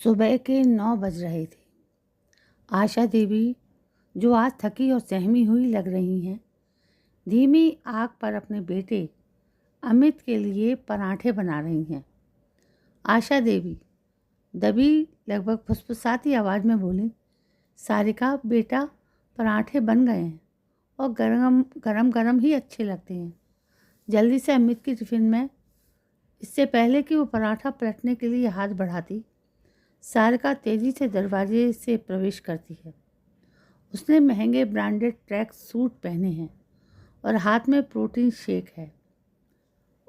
सुबह के 9 बज रहे थे। आशा देवी, जो आज थकी और सहमी हुई लग रही हैं, धीमी आग पर अपने बेटे अमित के लिए पराठे बना रही हैं। आशा देवी दबी, लगभग फुसफुसाती आवाज़ में बोली, सारिका बेटा, पराठे बन गए हैं और गरम गरम गरम ही अच्छे लगते हैं। जल्दी से अमित की टिफ़िन में। इससे पहले कि वो पराठा पलटने के लिए हाथ बढ़ाती, सारिका तेज़ी से दरवाजे से प्रवेश करती है। उसने महंगे ब्रांडेड ट्रैक सूट पहने हैं और हाथ में प्रोटीन शेक है।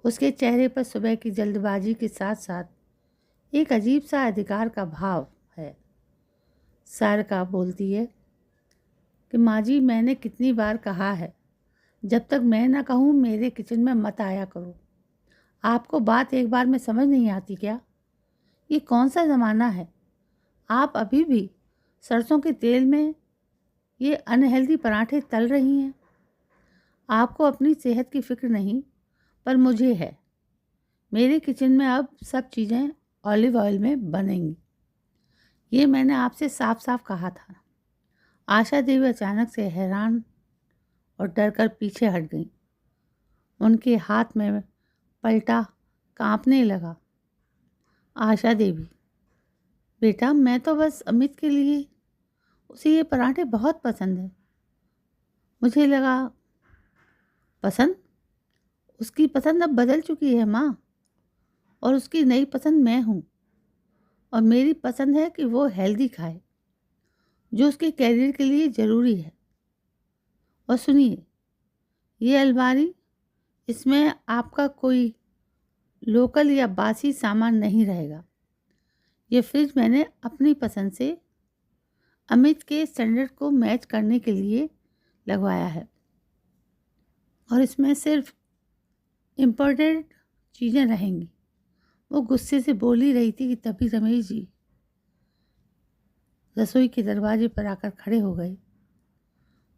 उसके चेहरे पर सुबह की जल्दबाजी के साथ साथ एक अजीब सा अधिकार का भाव है। सारिका बोलती है कि माँ जी, मैंने कितनी बार कहा है, जब तक मैं ना कहूँ मेरे किचन में मत आया करो। आपको बात एक बार में समझ नहीं आती क्या? ये कौन सा ज़माना है? आप अभी भी सरसों के तेल में ये अनहेल्दी पराठे तल रही हैं। आपको अपनी सेहत की फ़िक्र नहीं, पर मुझे है। मेरे किचन में अब सब चीज़ें ऑलिव ऑयल में बनेंगी। ये मैंने आपसे साफ साफ कहा था। आशा देवी अचानक से हैरान और डर कर पीछे हट गई। उनके हाथ में पलटा कांपने लगा। आशा देवी, बेटा, मैं तो बस अमित के लिए, उसे ये पराठे बहुत पसंद है। मुझे लगा पसंद? उसकी पसंद अब बदल चुकी है माँ, और उसकी नई पसंद मैं हूँ। और मेरी पसंद है कि वो हेल्दी खाए, जो उसके कैरियर के लिए ज़रूरी है। और सुनिए, ये अलमारी, इसमें आपका कोई लोकल या बासी सामान नहीं रहेगा। ये फ्रिज मैंने अपनी पसंद से अमित के स्टैंडर्ड को मैच करने के लिए लगवाया है, और इसमें सिर्फ इम्पोर्टेड चीज़ें रहेंगी। वो गुस्से से बोल ही रही थी कि तभी रमेश जी रसोई के दरवाजे पर आकर खड़े हो गए।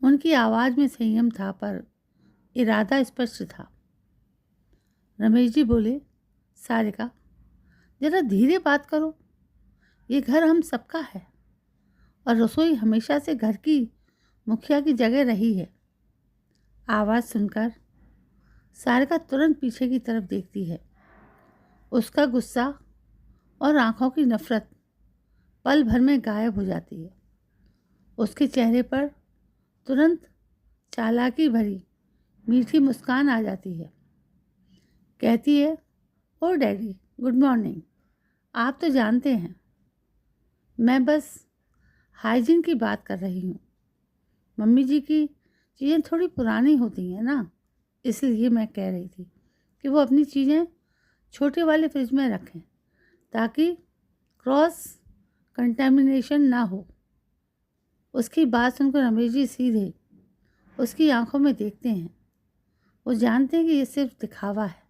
उनकी आवाज़ में संयम था, पर इरादा स्पष्ट था। रमेश जी बोले, सारिका, ज़रा धीरे बात करो। ये घर हम सबका है, और रसोई हमेशा से घर की मुखिया की जगह रही है। आवाज़ सुनकर सारिका तुरंत पीछे की तरफ देखती है। उसका गुस्सा और आंखों की नफरत पल भर में गायब हो जाती है। उसके चेहरे पर तुरंत चालाकी भरी मीठी मुस्कान आ जाती है। कहती है, ओ डैडी, गुड मॉर्निंग। आप तो जानते हैं, मैं बस हाइजीन की बात कर रही हूँ। मम्मी जी की चीज़ें थोड़ी पुरानी होती हैं ना, इसलिए मैं कह रही थी कि वो अपनी चीज़ें छोटे वाले फ्रिज में रखें, ताकि क्रॉस कंटामिनेशन ना हो। उसकी बात सुनकर रमेश जी सीधे उसकी आंखों में देखते हैं। वो जानते हैं कि ये सिर्फ दिखावा है।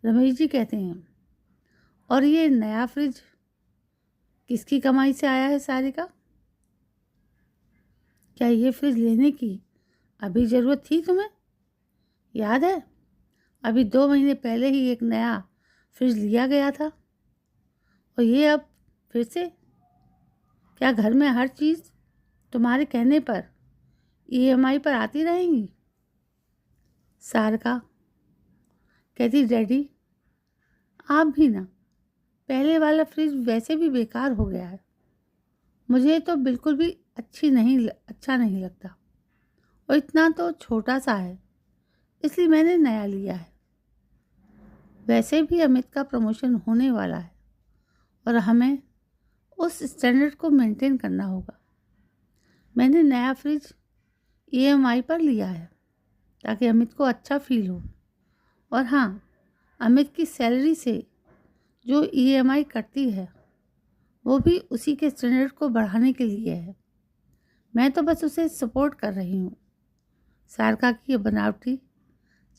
रमेश जी कहते हैं, और ये नया फ्रिज किसकी कमाई से आया है सारिका? क्या ये फ्रिज लेने की अभी ज़रूरत थी तुम्हें? याद है, अभी 2 महीने पहले ही एक नया फ्रिज लिया गया था, और ये अब फिर से? क्या घर में हर चीज़ तुम्हारे कहने पर ईएमआई पर आती रहेंगी? सारिका कहती, डैडी, आप भी ना, पहले वाला फ्रिज वैसे भी बेकार हो गया है। मुझे तो बिल्कुल भी अच्छा नहीं लगता, और इतना तो छोटा सा है, इसलिए मैंने नया लिया है। वैसे भी अमित का प्रमोशन होने वाला है, और हमें उस स्टैंडर्ड को मेंटेन करना होगा। मैंने नया फ्रिज ईएमआई पर लिया है, ताकि अमित को अच्छा फील हो। और हाँ, अमित की सैलरी से जो ईएमआई कटती है, वो भी उसी के स्टैंडर्ड को बढ़ाने के लिए है। मैं तो बस उसे सपोर्ट कर रही हूँ। सारिका की ये बनावटी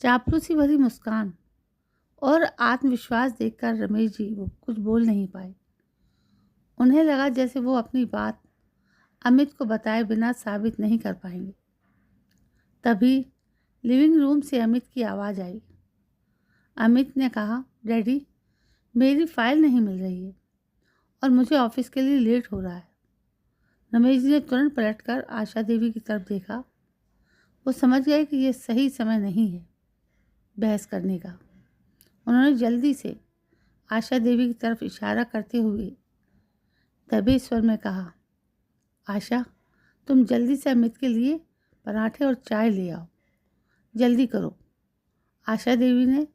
चापलूसी भरी मुस्कान और आत्मविश्वास देखकर रमेश जी वो कुछ बोल नहीं पाए। उन्हें लगा जैसे वो अपनी बात अमित को बताए बिना साबित नहीं कर पाएंगे। तभी लिविंग रूम से अमित की आवाज़ आई। अमित ने कहा, डैडी, मेरी फाइल नहीं मिल रही है, और मुझे ऑफिस के लिए लेट हो रहा है। रमेश जी ने तुरंत पलटकर आशा देवी की तरफ देखा। वो समझ गए कि ये सही समय नहीं है बहस करने का। उन्होंने जल्दी से आशा देवी की तरफ इशारा करते हुए दबे स्वर में कहा, आशा, तुम जल्दी से अमित के लिए पराठे और चाय ले आओ, जल्दी करो। आशा देवी ने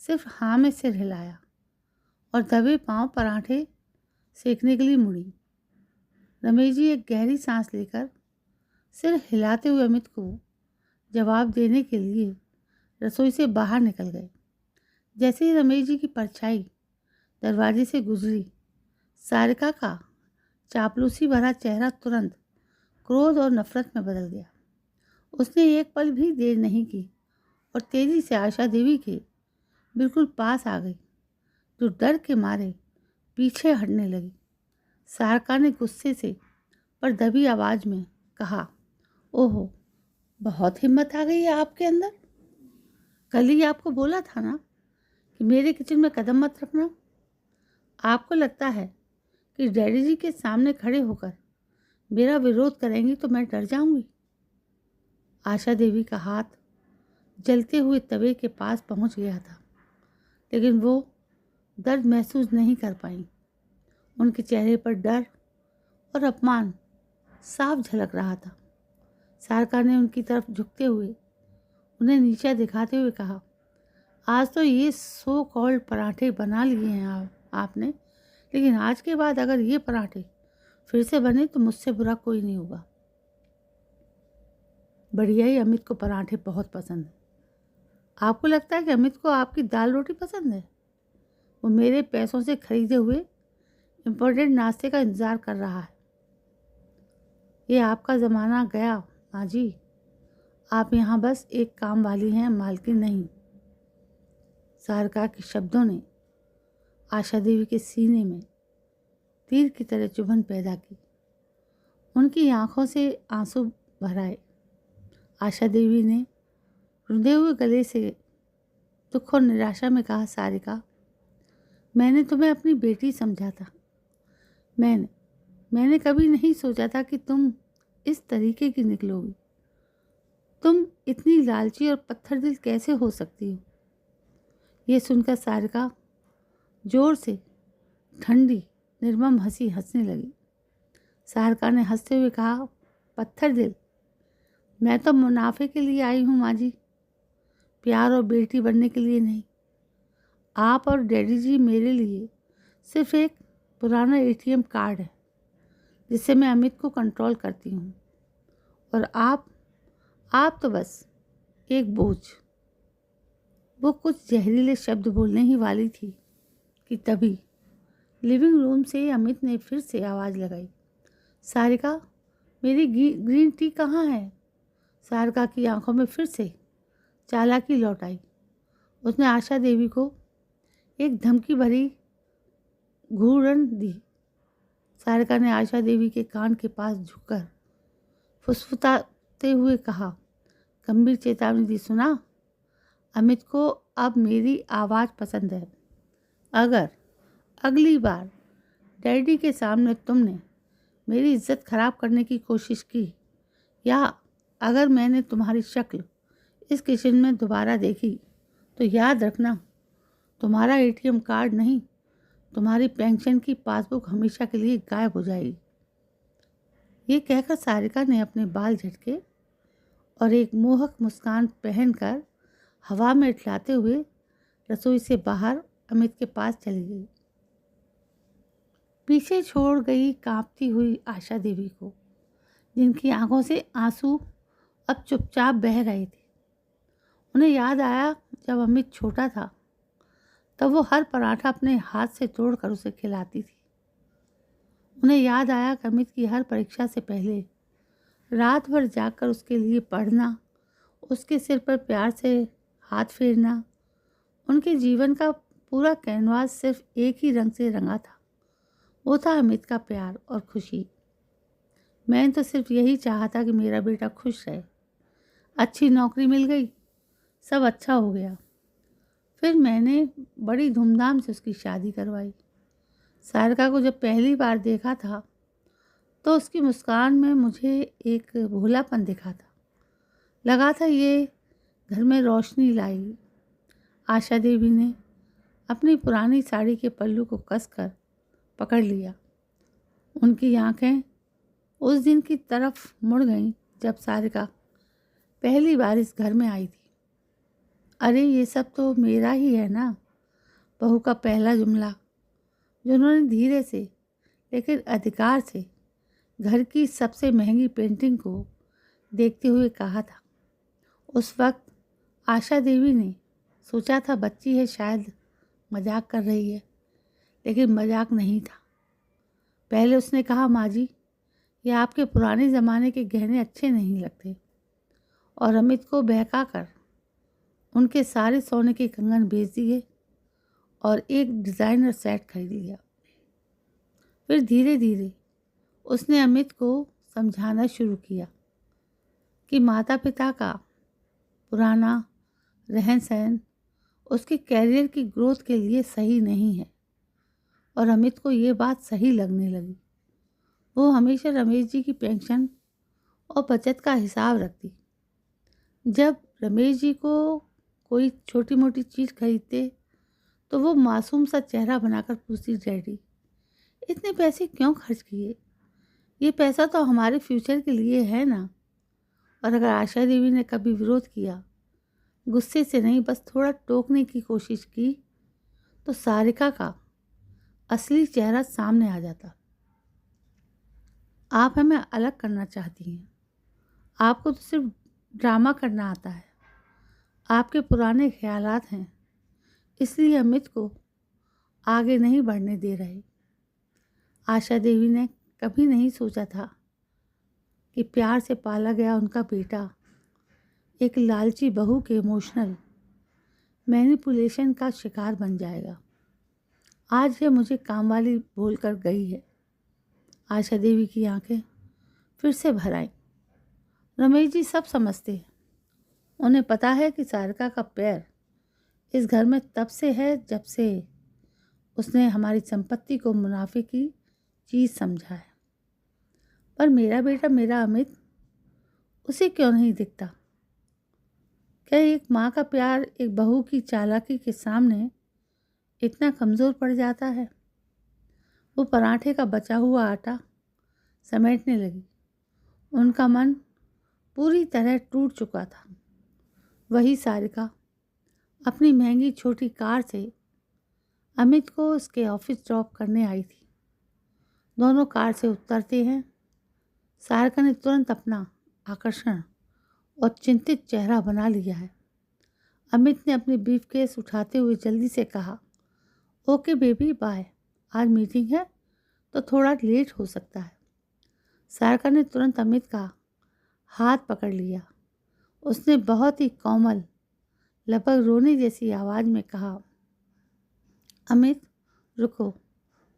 सिर्फ हाँ में सिर हिलाया और दबे पांव पराठे सेकने के लिए मुड़ी। रमेश जी एक गहरी सांस लेकर सिर हिलाते हुए अमित को जवाब देने के लिए रसोई से बाहर निकल गए। जैसे ही रमेश जी की परछाई दरवाजे से गुजरी, सारिका का चापलूसी भरा चेहरा तुरंत क्रोध और नफरत में बदल गया। उसने एक पल भी देर नहीं की और तेजी से आशा देवी के बिल्कुल पास आ गई, जो डर के मारे पीछे हटने लगी। सारिका ने गुस्से से पर दबी आवाज में कहा, ओहो, बहुत हिम्मत आ गई है आपके अंदर। कल ही आपको बोला था ना कि मेरे किचन में कदम मत रखना। आपको लगता है कि डैडी जी के सामने खड़े होकर मेरा विरोध करेंगी तो मैं डर जाऊंगी। आशा देवी का हाथ जलते हुए तवे के पास पहुंच गया था, लेकिन वो दर्द महसूस नहीं कर पाई। उनके चेहरे पर डर और अपमान साफ झलक रहा था। सारिका ने उनकी तरफ झुकते हुए उन्हें नीचा दिखाते हुए कहा, आज तो ये सो कॉल्ड पराठे बना लिए हैं आपने, लेकिन आज के बाद अगर ये पराठे फिर से बने तो मुझसे बुरा कोई नहीं होगा। बढ़िया ही, अमित को पराठे बहुत पसंद है। आपको लगता है कि अमित को आपकी दाल रोटी पसंद है? वो मेरे पैसों से खरीदे हुए इम्पोर्टेंट नाश्ते का इंतज़ार कर रहा है। ये आपका ज़माना गया माँ जी, आप यहाँ बस एक काम वाली हैं, मालकिन नहीं। सारिका के शब्दों ने आशा देवी के सीने में तीर की तरह चुभन पैदा की। उनकी आंखों से आंसू भर आए। आशा देवी ने रुंधे हुए गले से दुख और निराशा में कहा, सारिका, मैंने तुम्हें अपनी बेटी समझा था। मैंने कभी नहीं सोचा था कि तुम इस तरीके की निकलोगी। तुम इतनी लालची और पत्थर दिल कैसे हो सकती हो? ये सुनकर सारिका जोर से ठंडी निर्मम हंसी हंसने लगी। सारिका ने हंसते हुए कहा, पत्थर दिल? मैं तो मुनाफे के लिए आई हूँ माँ जी, प्यार और बेटी बनने के लिए नहीं। आप और डैडी जी मेरे लिए सिर्फ एक पुराना एटीएम कार्ड है जिससे मैं अमित को कंट्रोल करती हूँ, और आप तो बस एक बोझ। वो कुछ जहरीले शब्द बोलने ही वाली थी कि तभी लिविंग रूम से अमित ने फिर से आवाज़ लगाई, सारिका, मेरी ग्रीन टी कहाँ है? सारिका की आंखों में फिर से चालाकी लौट आई। उसने आशा देवी को एक धमकी भरी घूरन दी। सारिका ने आशा देवी के कान के पास झुककर फुसफुसाते हुए कहा, गंभीर चेतावनी दी, सुना? अमित को अब मेरी आवाज़ पसंद है। अगर अगली बार डैडी के सामने तुमने मेरी इज्जत खराब करने की कोशिश की, या अगर मैंने तुम्हारी शक्ल इस किचन में दोबारा देखी, तो याद रखना, तुम्हारा एटीएम कार्ड नहीं, तुम्हारी पेंशन की पासबुक हमेशा के लिए गायब हो जाएगी। ये कहकर सारिका ने अपने बाल झटके और एक मोहक मुस्कान पहनकर हवा में इठलाते हुए रसोई से बाहर अमित के पास चली गई। पीछे छोड़ गई कांपती हुई आशा देवी को, जिनकी आंखों से आंसू अब चुपचाप बह रहे थे। उन्हें याद आया जब अमित छोटा था तब वो हर पराठा अपने हाथ से तोड़कर उसे खिलाती थी। उन्हें याद आया कि अमित की हर परीक्षा से पहले रात भर जाकर उसके लिए पढ़ना, उसके सिर पर प्यार से हाथ फेरना। उनके जीवन का पूरा कैनवास सिर्फ एक ही रंग से रंगा था, वो था अमित का प्यार और खुशी। मैंने तो सिर्फ यही चाहा था कि मेरा बेटा खुश रहे। अच्छी नौकरी मिल गई, सब अच्छा हो गया। फिर मैंने बड़ी धूमधाम से उसकी शादी करवाई। सारिका को जब पहली बार देखा था तो उसकी मुस्कान में मुझे एक भोलापन दिखा था। लगा था ये घर में रोशनी लाई। आशा देवी ने अपनी पुरानी साड़ी के पल्लू को कसकर पकड़ लिया। उनकी आंखें उस दिन की तरफ मुड़ गईं जब सारिका पहली बार इस घर में आई थी। अरे ये सब तो मेरा ही है ना, बहू का पहला जुमला जो उन्होंने धीरे से लेकिन अधिकार से घर की सबसे महंगी पेंटिंग को देखते हुए कहा था। उस वक्त आशा देवी ने सोचा था बच्ची है, शायद मजाक कर रही है, लेकिन मजाक नहीं था। पहले उसने कहा, माँ जी ये आपके पुराने ज़माने के गहने अच्छे नहीं लगते, और अमित को बहका कर उनके सारे सोने के कंगन बेच दिए और एक डिज़ाइनर सेट खरीद लिया। फिर धीरे धीरे उसने अमित को समझाना शुरू किया कि माता पिता का पुराना रहन सहन उसके कैरियर की ग्रोथ के लिए सही नहीं है, और अमित को ये बात सही लगने लगी। वो हमेशा रमेश जी की पेंशन और बचत का हिसाब रखती। जब रमेश जी को कोई छोटी मोटी चीज़ खरीदते तो वो मासूम सा चेहरा बनाकर पूछती, डैडी इतने पैसे क्यों खर्च किए? ये पैसा तो हमारे फ्यूचर के लिए है ना। और अगर आशा देवी ने कभी विरोध किया, गुस्से से नहीं बस थोड़ा टोकने की कोशिश की, तो सारिका का असली चेहरा सामने आ जाता। आप हमें अलग करना चाहती हैं, आपको तो सिर्फ ड्रामा करना आता है, आपके पुराने ख्यालात हैं, इसलिए अमित को आगे नहीं बढ़ने दे रहे। आशा देवी ने कभी नहीं सोचा था कि प्यार से पाला गया उनका बेटा एक लालची बहू के इमोशनल मैनिपुलेशन का शिकार बन जाएगा। आज ये मुझे कामवाली बोलकर गई है। आशा देवी की आंखें फिर से भर आईं। रमेश जी सब समझते हैं, उन्हें पता है कि सारिका का पैर इस घर में तब से है जब से उसने हमारी संपत्ति को मुनाफे की चीज़ समझा है। पर मेरा बेटा, मेरा अमित, उसे क्यों नहीं दिखता? क्या एक माँ का प्यार एक बहू की चालाकी के सामने इतना कमज़ोर पड़ जाता है? वो पराठे का बचा हुआ आटा समेटने लगी। उनका मन पूरी तरह टूट चुका था। वही सारिका अपनी महंगी छोटी कार से अमित को उसके ऑफिस ड्रॉप करने आई थी। दोनों कार से उतरते हैं सारिका ने तुरंत अपना आकर्षण और चिंतित चेहरा बना लिया है। अमित ने अपनी ब्रीफकेस उठाते हुए जल्दी से कहा, ओके बेबी बाय, आज मीटिंग है तो थोड़ा लेट हो सकता है। सारिका ने तुरंत अमित का हाथ पकड़ लिया। उसने बहुत ही कोमल, लगभग रोने जैसी आवाज़ में कहा, अमित रुको,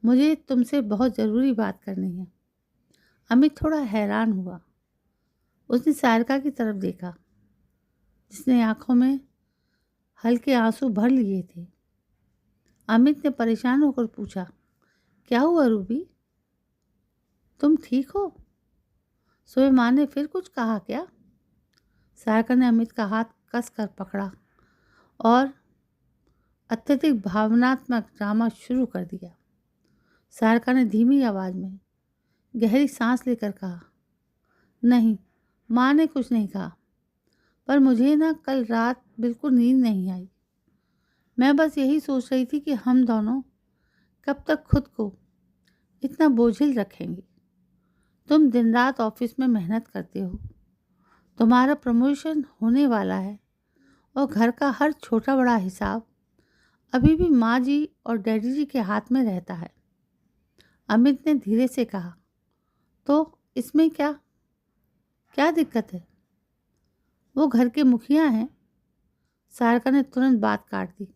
मुझे तुमसे बहुत ज़रूरी बात करनी है। अमित थोड़ा हैरान हुआ। उसने सारिका की तरफ देखा जिसने आंखों में हल्के आंसू भर लिए थे। अमित ने परेशान होकर पूछा, क्या हुआ रूबी, तुम ठीक हो? सुबह माँ ने फिर कुछ कहा क्या? सारिका ने अमित का हाथ कस कर पकड़ा और अत्यधिक भावनात्मक ड्रामा शुरू कर दिया। सारिका ने धीमी आवाज़ में गहरी सांस लेकर कहा, नहीं, माँ ने कुछ नहीं कहा, पर मुझे ना कल रात बिल्कुल नींद नहीं आई। मैं बस यही सोच रही थी कि हम दोनों कब तक खुद को इतना बोझिल रखेंगे। तुम दिन रात ऑफिस में मेहनत करते हो, तुम्हारा प्रमोशन होने वाला है, और घर का हर छोटा बड़ा हिसाब अभी भी माँ जी और डैडी जी के हाथ में रहता है। अमित ने धीरे से कहा, तो इसमें क्या क्या दिक्कत है? वो घर के मुखिया हैं। सारिका ने तुरंत बात काट दी।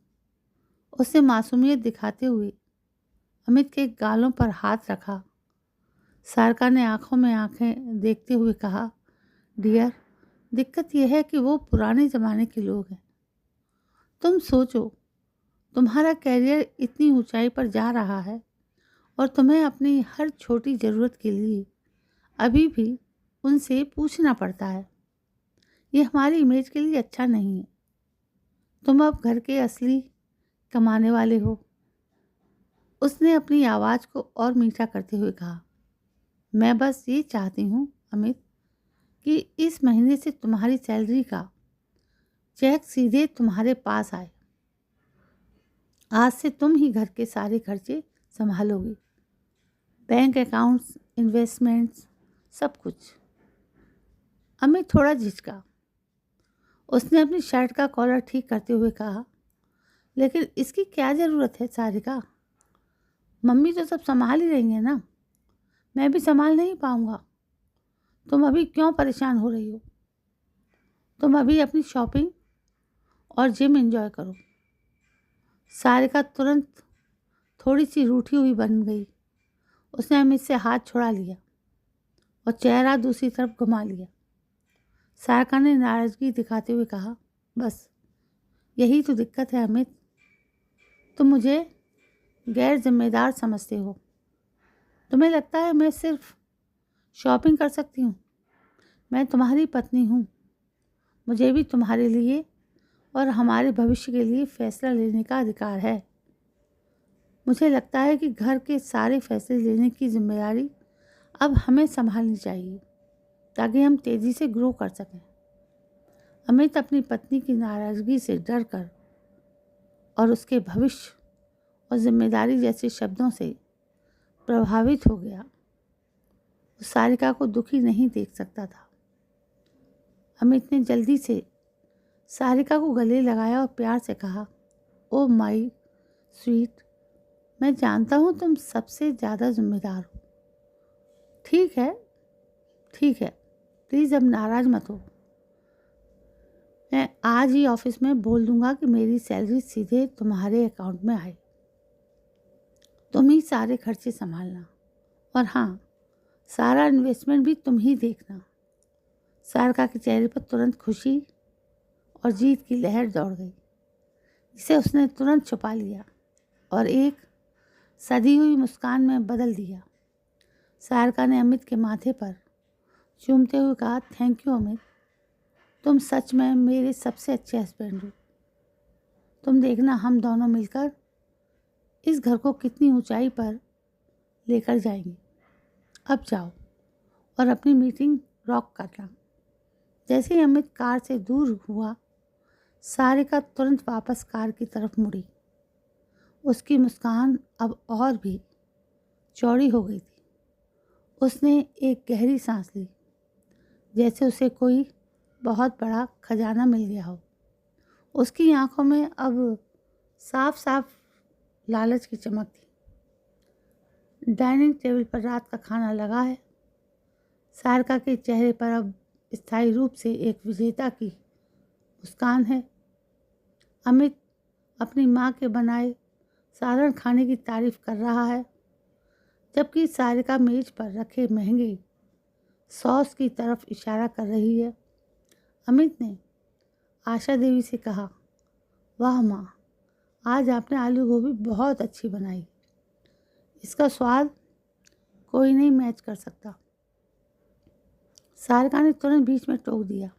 उसने मासूमियत दिखाते हुए अमित के गालों पर हाथ रखा। सारिका ने आंखों में आंखें देखते हुए कहा, डियर, दिक्कत यह है कि वो पुराने ज़माने के लोग हैं। तुम सोचो, तुम्हारा कैरियर इतनी ऊंचाई पर जा रहा है और तुम्हें अपनी हर छोटी ज़रूरत के लिए अभी भी उनसे पूछना पड़ता है। ये हमारी इमेज के लिए अच्छा नहीं है। तुम अब घर के असली कमाने वाले हो। उसने अपनी आवाज़ को और मीठा करते हुए कहा, मैं बस ये चाहती हूँ अमित कि इस महीने से तुम्हारी सैलरी का चेक सीधे तुम्हारे पास आए। आज से तुम ही घर के सारे खर्चे संभालोगी, बैंक अकाउंट्स, इन्वेस्टमेंट्स, सब कुछ। अमित थोड़ा झिझका। उसने अपनी शर्ट का कॉलर ठीक करते हुए कहा, लेकिन इसकी क्या ज़रूरत है सारिका? मम्मी तो सब संभाल ही रही हैं ना, मैं भी संभाल नहीं पाऊँगा। तुम अभी क्यों परेशान हो रही हो? तुम अभी अपनी शॉपिंग और जिम एंजॉय करो। सारिका तुरंत थोड़ी सी रूठी हुई बन गई। उसने अमित से हाथ छुड़ा लिया और चेहरा दूसरी तरफ घुमा लिया। सारिका ने नाराज़गी दिखाते हुए कहा, बस यही तो दिक्कत है अमित, तुम मुझे गैर जिम्मेदार समझते हो। तुम्हें लगता है मैं सिर्फ शॉपिंग कर सकती हूँ। मैं तुम्हारी पत्नी हूँ, मुझे भी तुम्हारे लिए और हमारे भविष्य के लिए फैसला लेने का अधिकार है। मुझे लगता है कि घर के सारे फैसले लेने की जिम्मेदारी अब हमें संभालनी चाहिए ताकि हम तेज़ी से ग्रो कर सकें। अमित अपनी पत्नी की नाराज़गी से डर कर और उसके भविष्य और जिम्मेदारी जैसे शब्दों से प्रभावित हो गया। वो सारिका को दुखी नहीं देख सकता था। अमित ने जल्दी से सारिका को गले लगाया और प्यार से कहा, ओ माई स्वीट, मैं जानता हूँ तुम सबसे ज़्यादा जिम्मेदार हो। ठीक है, ठीक है, प्लीज़ अब नाराज़ मत हो। मैं आज ही ऑफिस में बोल दूंगा कि मेरी सैलरी सीधे तुम्हारे अकाउंट में आए। तुम ही सारे खर्चे संभालना और हाँ, सारा इन्वेस्टमेंट भी तुम ही देखना। सारिका के चेहरे पर तुरंत खुशी और जीत की लहर दौड़ गई, जिसे उसने तुरंत छुपा लिया और एक सधी हुई मुस्कान में बदल दिया। सारिका ने अमित के माथे पर चूमते हुए कहा, थैंक यू अमित, तुम सच में मेरे सबसे अच्छे हस्बैंड हो। तुम देखना हम दोनों मिलकर इस घर को कितनी ऊंचाई पर लेकर जाएंगे। अब जाओ और अपनी मीटिंग रॉक करना। जैसे ही अमित कार से दूर हुआ, सारिका तुरंत वापस कार की तरफ मुड़ी। उसकी मुस्कान अब और भी चौड़ी हो गई थी। उसने एक गहरी सांस ली, जैसे उसे कोई बहुत बड़ा खजाना मिल गया हो। उसकी आंखों में अब साफ साफ लालच की चमक थी। डाइनिंग टेबल पर रात का खाना लगा है। सारिका के चेहरे पर अब स्थायी रूप से एक विजेता की मुस्कान है। अमित अपनी माँ के बनाए साधारण खाने की तारीफ कर रहा है, जबकि सारिका मेज पर रखे महंगे सॉस की तरफ इशारा कर रही है। अमित ने आशा देवी से कहा, वाह माँ, आज आपने आलू गोभी बहुत अच्छी बनाई। इसका स्वाद कोई नहीं मैच कर सकता। सारिका ने तुरंत बीच में टोक दिया।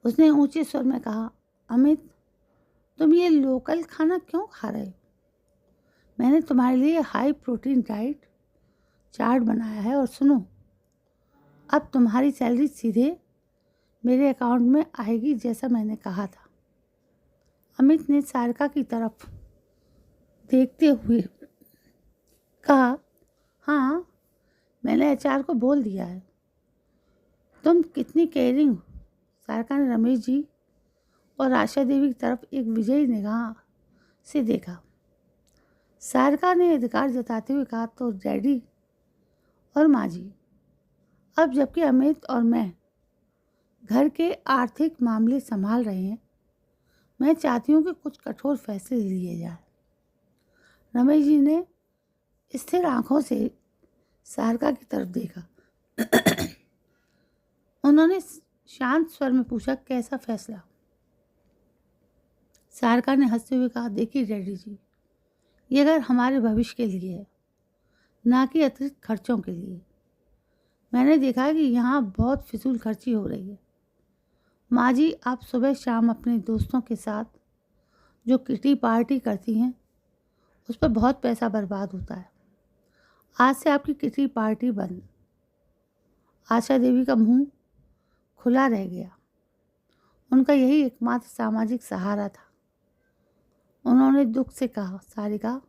उसने ऊंचे स्वर में कहा, अमित, तुम ये लोकल खाना क्यों खा रहे हो? मैंने तुम्हारे लिए हाई प्रोटीन डाइट चार्ट बनाया है और सुनो, अब तुम्हारी सैलरी सीधे मेरे अकाउंट में आएगी जैसा मैंने कहा था। अमित ने सारिका की तरफ देखते हुए कहा, हाँ, मैंने एचआर को बोल दिया है। तुम कितनी केयरिंग हो। सारिका ने रमेश जी और आशा देवी की तरफ एक विजयी निगाह से देखा। सारिका ने अधिकार जताते हुए कहा, तो डैडी और माँ जी, अब जबकि अमित और मैं घर के आर्थिक मामले संभाल रहे हैं, मैं चाहती हूँ कि कुछ कठोर फैसले लिए जाए। रमेश जी ने स्थिर आंखों से सारिका की तरफ देखा। उन्होंने शांत स्वर में पूछा, कैसा फैसला? सारिका ने हंसते हुए कहा, देखिए डैडी जी, ये घर हमारे भविष्य के लिए है। ना कि अतिरिक्त खर्चों के लिए। मैंने देखा है कि यहाँ बहुत फिजूल खर्ची हो रही है। माँ जी, आप सुबह शाम अपने दोस्तों के साथ जो किटी पार्टी करती हैं उस पर बहुत पैसा बर्बाद होता है। आज से आपकी किटी पार्टी बंद। आशा देवी का मुंह खुला रह गया। उनका यही एकमात्र सामाजिक सहारा था। उन्होंने दुख से कहा, सारिका,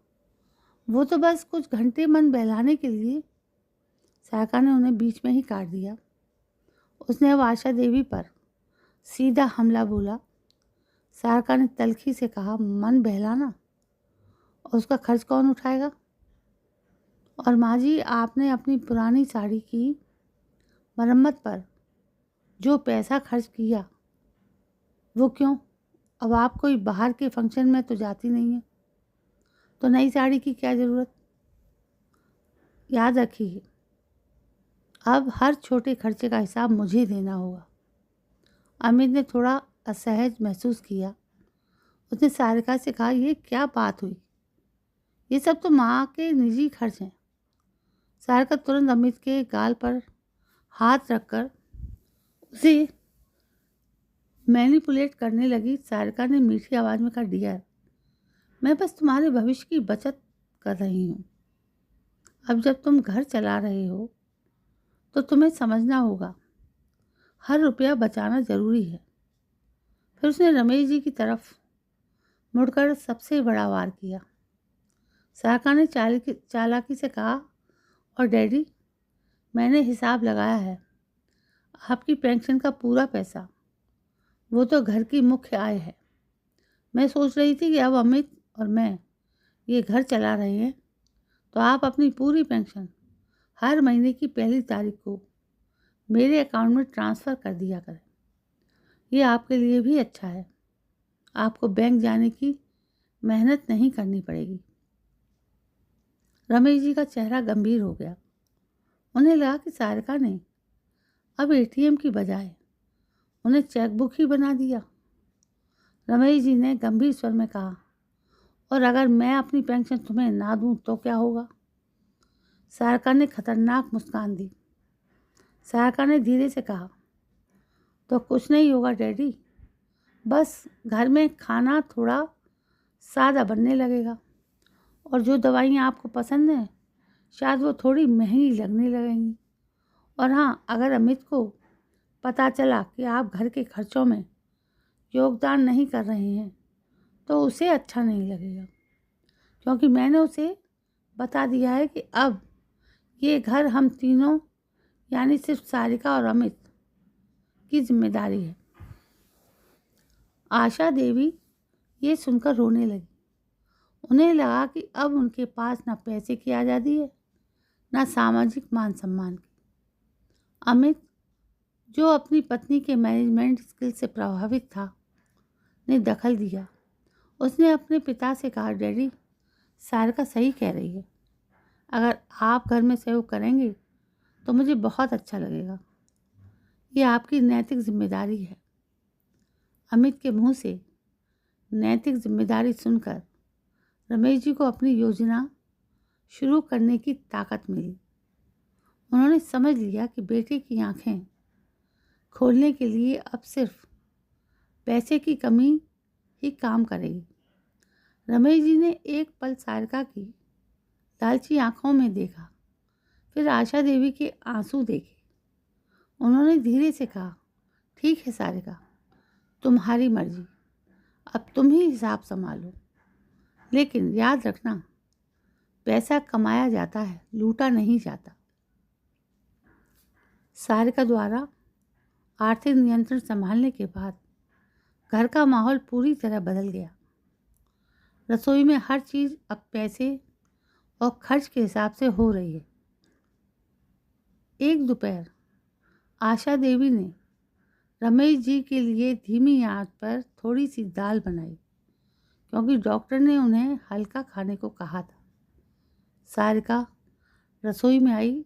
वो तो बस कुछ घंटे मन बहलाने के लिए। सारिका ने उन्हें बीच में ही काट दिया। उसने अब आशा देवी पर सीधा हमला बोला। सारिका ने तल्खी से कहा, मन बहलाना और उसका खर्च कौन उठाएगा? और माँ जी, आपने अपनी पुरानी साड़ी की मरम्मत पर जो पैसा खर्च किया वो क्यों? अब आप कोई बाहर के फंक्शन में तो जाती नहीं है, तो नई साड़ी की क्या ज़रूरत? याद रखिए, अब हर छोटे खर्चे का हिसाब मुझे देना होगा। अमित ने थोड़ा असहज महसूस किया। उसने सारिका से कहा, ये क्या बात हुई? ये सब तो माँ के निजी खर्च हैं। सारिका तुरंत अमित के गाल पर हाथ रखकर उसे मैनिपुलेट करने लगी। सारिका ने मीठी आवाज़ में कहा, डियर, मैं बस तुम्हारे भविष्य की बचत कर रही हूँ। अब जब तुम घर चला रहे हो तो तुम्हें समझना होगा, हर रुपया बचाना ज़रूरी है। फिर उसने रमेश जी की तरफ मुड़कर सबसे बड़ा वार किया। सारिका ने चालाकी से कहा, और डैडी, मैंने हिसाब लगाया है। आपकी पेंशन का पूरा पैसा वो तो घर की मुख्य आय है। मैं सोच रही थी कि अब अमित और मैं ये घर चला रहे हैं तो आप अपनी पूरी पेंशन हर महीने की पहली तारीख को मेरे अकाउंट में ट्रांसफ़र कर दिया करें। ये आपके लिए भी अच्छा है। आपको बैंक जाने की मेहनत नहीं करनी पड़ेगी। रमेश जी का चेहरा गंभीर हो गया। उन्हें लगा कि सारिका ने अब एटीएम की बजाय उन्हें चेकबुक ही बना दिया। रमेश जी ने गंभीर स्वर में कहा, और अगर मैं अपनी पेंशन तुम्हें ना दूं तो क्या होगा? सारिका ने खतरनाक मुस्कान दी। सारिका ने धीरे से कहा, तो कुछ नहीं होगा डैडी, बस घर में खाना थोड़ा सादा बनने लगेगा और जो दवाइयाँ आपको पसंद हैं शायद वो थोड़ी महंगी लगने लगेंगी। और हाँ, अगर अमित को पता चला कि आप घर के खर्चों में योगदान नहीं कर रहे हैं तो उसे अच्छा नहीं लगेगा, क्योंकि मैंने उसे बता दिया है कि अब ये घर हम तीनों यानी सिर्फ सारिका और अमित की जिम्मेदारी है। आशा देवी ये सुनकर रोने लगी। उन्हें लगा कि अब उनके पास ना पैसे की आज़ादी है, ना सामाजिक मान सम्मान की। अमित, जो अपनी पत्नी के मैनेजमेंट स्किल से प्रभावित था, ने दखल दिया। उसने अपने पिता से कहा, डैडी, सारिका सही कह रही है। अगर आप घर में सहयोग करेंगे तो मुझे बहुत अच्छा लगेगा। ये आपकी नैतिक जिम्मेदारी है। अमित के मुंह से नैतिक जिम्मेदारी सुनकर रमेश जी को अपनी योजना शुरू करने की ताकत मिली। उन्होंने समझ लिया कि बेटे की आंखें खोलने के लिए अब सिर्फ पैसे की कमी ही काम करेगी। रमेश जी ने एक पल सारिका की लालची आंखों में देखा, फिर आशा देवी के आंसू देखे। उन्होंने धीरे से कहा, ठीक है सारिका, तुम्हारी मर्जी, अब तुम ही हिसाब संभालो, लेकिन याद रखना, पैसा कमाया जाता है, लूटा नहीं जाता। सारिका द्वारा आर्थिक नियंत्रण संभालने के बाद घर का माहौल पूरी तरह बदल गया। रसोई में हर चीज़ अब पैसे और खर्च के हिसाब से हो रही है। एक दोपहर आशा देवी ने रमेश जी के लिए धीमी आंच पर थोड़ी सी दाल बनाई, क्योंकि डॉक्टर ने उन्हें हल्का खाने को कहा था। सारिका रसोई में आई।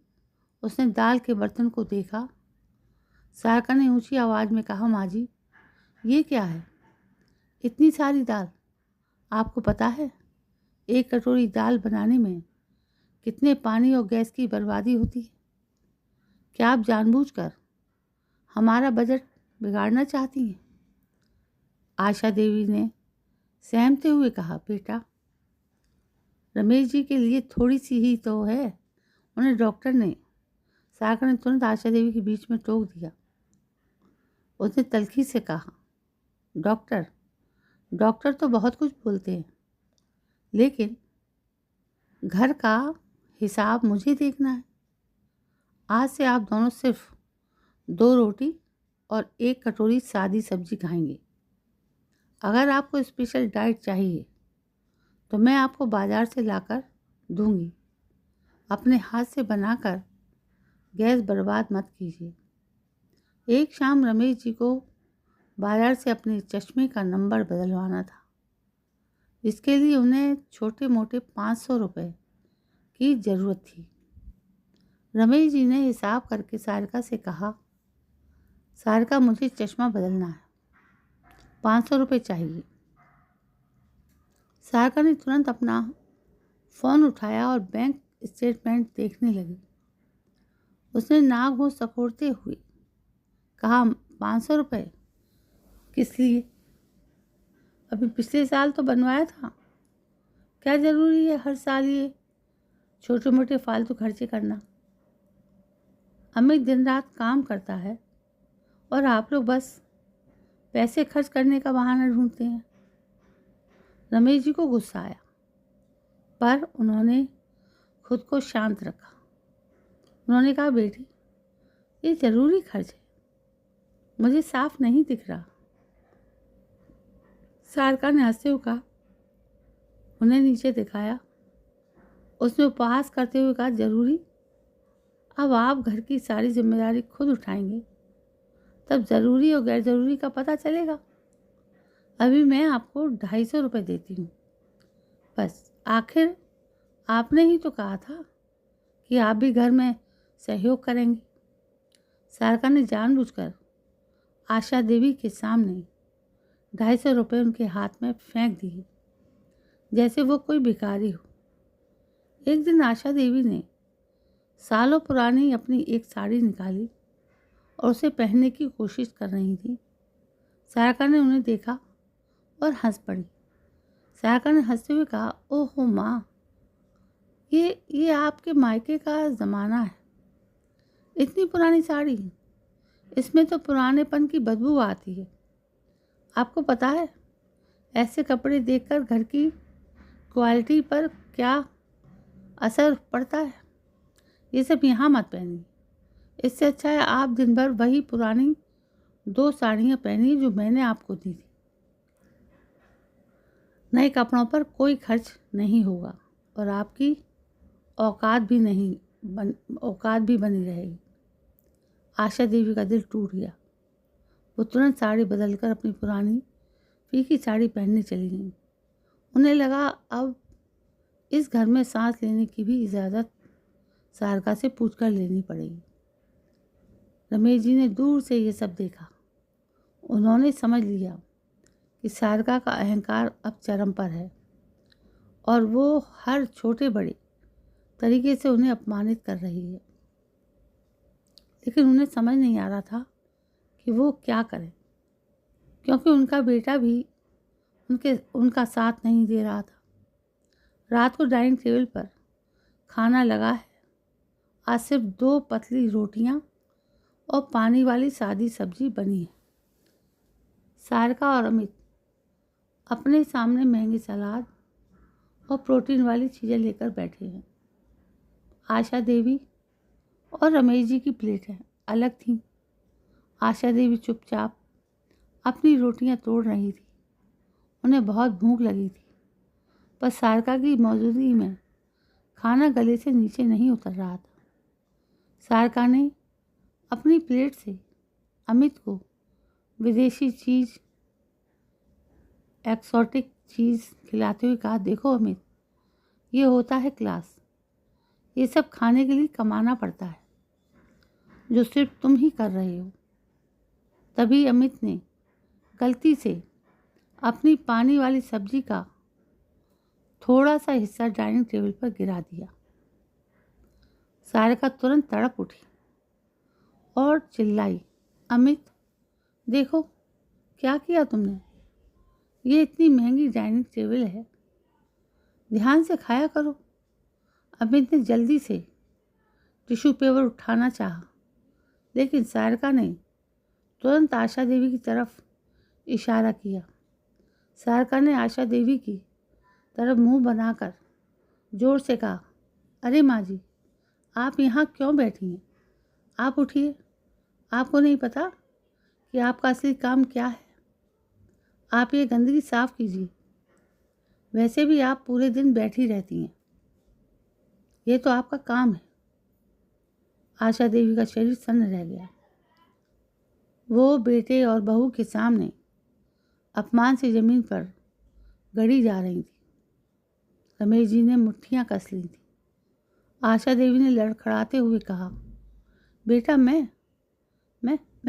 उसने दाल के बर्तन को देखा। सारिका ने ऊंची आवाज़ में कहा, माँ जी, ये क्या है? इतनी सारी दाल? आपको पता है एक कटोरी दाल बनाने में कितने पानी और गैस की बर्बादी होती है। क्या आप जानबूझकर हमारा बजट बिगाड़ना चाहती हैं? आशा देवी ने सहमते हुए कहा, बेटा, रमेश जी के लिए थोड़ी सी ही तो है। उन्हें डॉक्टर ने सागर ने तुरंत आशा देवी के बीच में टोक दिया। उसने तल्खी से कहा, डॉक्टर डॉक्टर तो बहुत कुछ बोलते हैं, लेकिन घर का हिसाब मुझे देखना है। आज से आप दोनों सिर्फ 2 रोटी और 1 कटोरी सादी सब्जी खाएंगे। अगर आपको स्पेशल डाइट चाहिए तो मैं आपको बाज़ार से लाकर दूंगी। अपने हाथ से बनाकर गैस बर्बाद मत कीजिए। एक शाम रमेश जी को बाज़ार से अपने चश्मे का नंबर बदलवाना था। इसके लिए उन्हें छोटे मोटे 500 रुपये की ज़रूरत थी। रमेश जी ने हिसाब करके सारिका से कहा, सारिका, मुझे चश्मा बदलना है, 500 रुपये चाहिए। सारिका ने तुरंत अपना फ़ोन उठाया और बैंक स्टेटमेंट देखने लगी। उसने नाक मुँह सकोड़ते हुए कहा, 500 रुपये? किस लिए? अभी पिछले साल तो बनवाया था। क्या ज़रूरी है हर साल ये छोटे मोटे फालतू खर्चे करना? अमित दिन रात काम करता है और आप लोग बस पैसे खर्च करने का बहाना ढूंढते हैं। रमेश जी को गुस्सा आया, पर उन्होंने खुद को शांत रखा। उन्होंने कहा, बेटी, ये ज़रूरी खर्च है, मुझे साफ नहीं दिख रहा। सारिका ने हंसते हुए कहा, उन्हें नीचे दिखाया। उसने उपहास करते हुए कहा, ज़रूरी? अब आप घर की सारी जिम्मेदारी खुद उठाएंगे, तब ज़रूरी और गैर ज़रूरी का पता चलेगा। अभी मैं आपको 250 रुपये देती हूँ। बस, आखिर आपने ही तो कहा था कि आप भी घर में सहयोग करेंगे। सारिका ने जानबूझकर आशा देवी के सामने 250 रुपये उनके हाथ में फेंक दिए, जैसे वो कोई भिखारी हो। एक दिन आशा देवी ने सालों पुरानी अपनी एक साड़ी निकाली और उसे पहनने की कोशिश कर रही थी। सारिका ने उन्हें देखा और हंस पड़ी। सारिका ने हंसते हुए कहा, ओहो माँ, ये आपके मायके का ज़माना है। इतनी पुरानी साड़ी, इसमें तो पुरानेपन की बदबू आती है। आपको पता है ऐसे कपड़े देखकर घर की क्वालिटी पर क्या असर पड़ता है? ये सब यहाँ मत पहनिए। इससे अच्छा है आप दिन भर वही पुरानी 2 साड़ियाँ पहनिए जो मैंने आपको दी थी। नए कपड़ों पर कोई खर्च नहीं होगा और आपकी औकात भी बनी रहेगी। आशा देवी का दिल टूट गया। वो तुरंत साड़ी बदलकर अपनी पुरानी फीकी साड़ी पहनने चली गई। उन्हें लगा अब इस घर में सांस लेने की भी इजाज़त सारिका से पूछकर लेनी पड़ेगी। रमेश जी ने दूर से ये सब देखा। उन्होंने समझ लिया कि सारिका का अहंकार अब चरम पर है और वो हर छोटे बड़े तरीके से उन्हें अपमानित कर रही है। लेकिन उन्हें समझ नहीं आ रहा था कि वो क्या करें, क्योंकि उनका बेटा भी उनका साथ नहीं दे रहा था। रात को डाइनिंग टेबल पर खाना लगा है। आज सिर्फ 2 पतली रोटियां और पानी वाली सादी सब्जी बनी है। सारिका और अमित अपने सामने महंगी सलाद और प्रोटीन वाली चीज़ें लेकर बैठे हैं। आशा देवी और रमेश जी की प्लेटें अलग थीं। आशा देवी चुपचाप अपनी रोटियां तोड़ रही थी। उन्हें बहुत भूख लगी थी, पर सारिका की मौजूदगी में खाना गले से नीचे नहीं उतर रहा था। सारिका ने अपनी प्लेट से अमित को विदेशी चीज़, एक्सोटिक चीज़ खिलाते हुए कहा, देखो अमित, ये होता है क्लास। ये सब खाने के लिए कमाना पड़ता है, जो सिर्फ तुम ही कर रहे हो। तभी अमित ने गलती से अपनी पानी वाली सब्जी का थोड़ा सा हिस्सा डाइनिंग टेबल पर गिरा दिया। सारिका तुरंत तड़प उठी और चिल्लाई, अमित, देखो क्या किया तुमने। ये इतनी महंगी डाइनिंग टेबल है, ध्यान से खाया करो। अमित ने जल्दी से टिश्यू पेपर उठाना चाहा, लेकिन सारिका ने तुरंत आशा देवी की तरफ इशारा किया। सारिका ने आशा देवी की तरफ मुंह बनाकर जोर से कहा, अरे माँ जी, आप यहाँ क्यों बैठी हैं? आप उठिए। आपको नहीं पता कि आपका असली काम क्या है? आप ये गंदगी साफ कीजिए। वैसे भी आप पूरे दिन बैठी रहती हैं, ये तो आपका काम है। आशा देवी का शरीर सन्न रह गया। वो बेटे और बहू के सामने अपमान से जमीन पर गड़ी जा रही थी। रमेश जी ने मुट्ठियां कस ली थी। आशा देवी ने लड़खड़ाते हुए कहा, बेटा मैं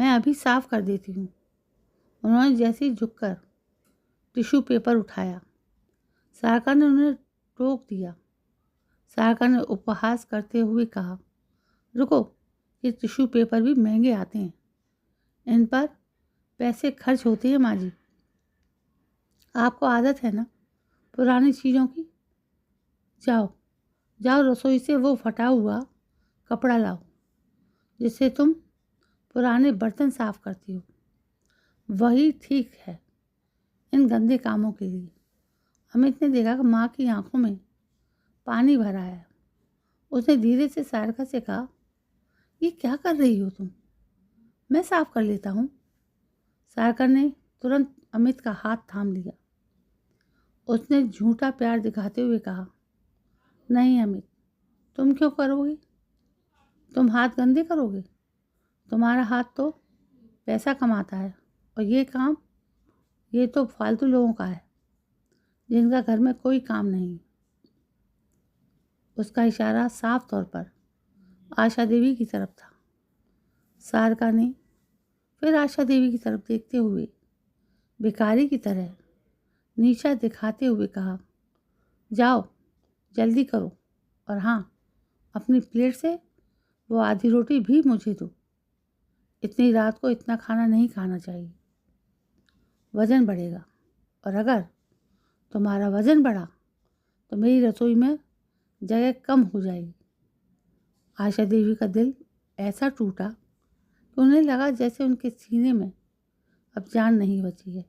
अभी साफ कर देती हूँ। उन्होंने जैसे ही झुककर टिश्यू पेपर उठाया, सारिका ने उन्हें टोक दिया। सारिका ने उपहास करते हुए कहा, रुको, ये टिश्यू पेपर भी महंगे आते हैं, इन पर पैसे खर्च होते हैं माँ जी। आपको आदत है ना पुरानी चीज़ों की। जाओ जाओ, रसोई से वो फटा हुआ कपड़ा लाओ जिससे तुम पुराने बर्तन साफ करती हो। वही ठीक है इन गंदे कामों के लिए। अमित ने देखा कि माँ की आंखों में पानी भरा है। उसने धीरे से सारिका से कहा, ये क्या कर रही हो तुम? मैं साफ कर लेता हूँ। सारिका ने तुरंत अमित का हाथ थाम लिया। उसने झूठा प्यार दिखाते हुए कहा, नहीं अमित, तुम क्यों करोगे? तुम हाथ गंदे करोगे? तुम्हारा हाथ तो पैसा कमाता है, और ये काम ये तो फालतू लोगों का है जिनका घर में कोई काम नहीं। उसका इशारा साफ तौर पर आशा देवी की तरफ था। सारिका ने फिर आशा देवी की तरफ देखते हुए भिखारी की तरह नीचा दिखाते हुए कहा, जाओ जल्दी करो, और हाँ, अपनी प्लेट से वो आधी रोटी भी मुझे दो। इतनी रात को इतना खाना नहीं खाना चाहिए, वज़न बढ़ेगा, और अगर तुम्हारा वज़न बढ़ा तो मेरी रसोई में जगह कम हो जाएगी। आशा देवी का दिल ऐसा टूटा कि उन्हें लगा जैसे उनके सीने में अब जान नहीं बची है।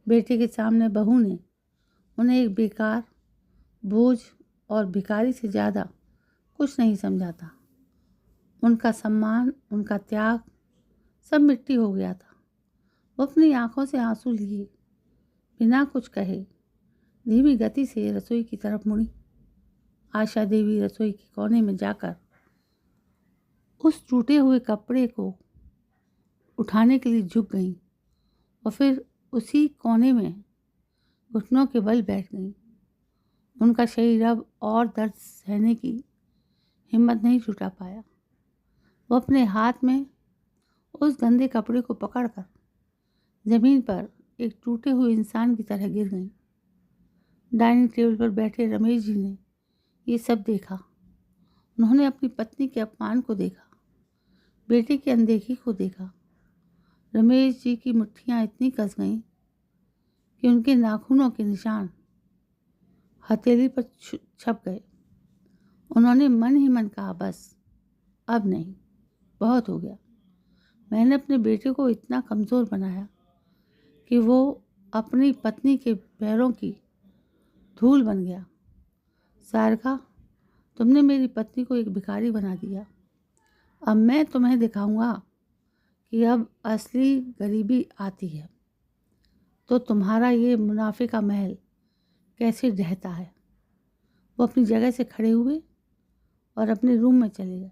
बेटे के सामने बहू ने उन्हें एक बेकार, बोझ और भिखारी से ज़्यादा कुछ नहीं समझा था। उनका सम्मान, उनका त्याग सब मिट्टी हो गया था। वो अपनी आंखों से आंसू लिए बिना कुछ कहे धीमी गति से रसोई की तरफ मुड़ी। आशा देवी रसोई के कोने में जाकर उस टूटे हुए कपड़े को उठाने के लिए झुक गईं और फिर उसी कोने में घुटनों के बल बैठ गईं। उनका शरीर अब और दर्द सहने की हिम्मत नहीं जुटा पाया। वो अपने हाथ में उस गंदे कपड़े को पकड़कर ज़मीन पर एक टूटे हुए इंसान की तरह गिर गईं। डाइनिंग टेबल पर बैठे रमेश जी ने ये सब देखा। उन्होंने अपनी पत्नी के अपमान को देखा, बेटे की अनदेखी को देखा। रमेश जी की मुट्ठियाँ इतनी कस गईं कि उनके नाखूनों के निशान हथेली पर छप गए। उन्होंने मन ही मन कहा, बस अब नहीं, बहुत हो गया। मैंने अपने बेटे को इतना कमज़ोर बनाया कि वो अपनी पत्नी के पैरों की धूल बन गया। सारिका, तुमने मेरी पत्नी को एक भिखारी बना दिया। अब मैं तुम्हें दिखाऊंगा कि अब असली गरीबी आती है, तो तुम्हारा ये मुनाफे का महल कैसे ढहता है। वो अपनी जगह से खड़े हुए और अपने रूम में चले गए।